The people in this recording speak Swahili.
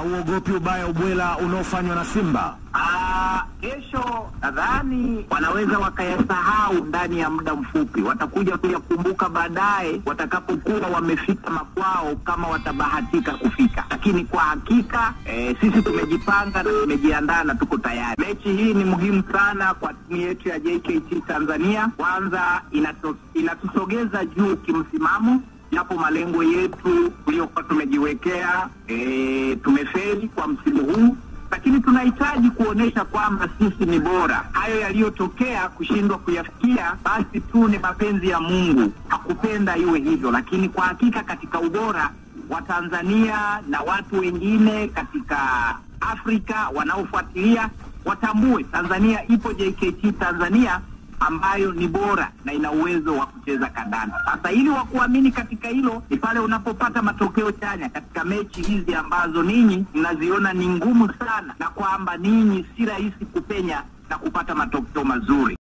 Uogopi ubaya ubwela unaofanywa na Simba? Kesho nadhani wanaweza wakayasahau ndani ya muda mfupi. Watakuja kuyakumbuka baadaye watakapokuwa wamefika makwao, kama watabahatika kufika. Lakini kwa hakika sisi tumejipanga na tumejiandaa na tuko tayari. Mechi hii ni muhimu sana kwa timu yetu ya JKT Tanzania. Kwanza inatusogeza juu kimsimamo, japo malengo yetu tuliyokuwa tumejiwekea tumefeli kwa msimu huu, lakini tunahitaji kuonesha kwamba sisi ni bora. Hayo yaliyotokea kushindwa kuyafikia, basi tu ni mapenzi ya Mungu, hakupenda iwe hivyo. Lakini kwa hakika katika ubora wa Tanzania na watu wengine katika Afrika wanaofuatilia watambue Tanzania ipo JKT Tanzania ambayo ni bora na ina uwezo wa kucheza kandanda. Sasa ili wakuamini katika hilo ni pale unapopata matokeo chanya katika mechi hizi ambazo ninyi mnaziona ni ngumu sana, na kwamba ninyi si rahisi kupenya na kupata matokeo mazuri.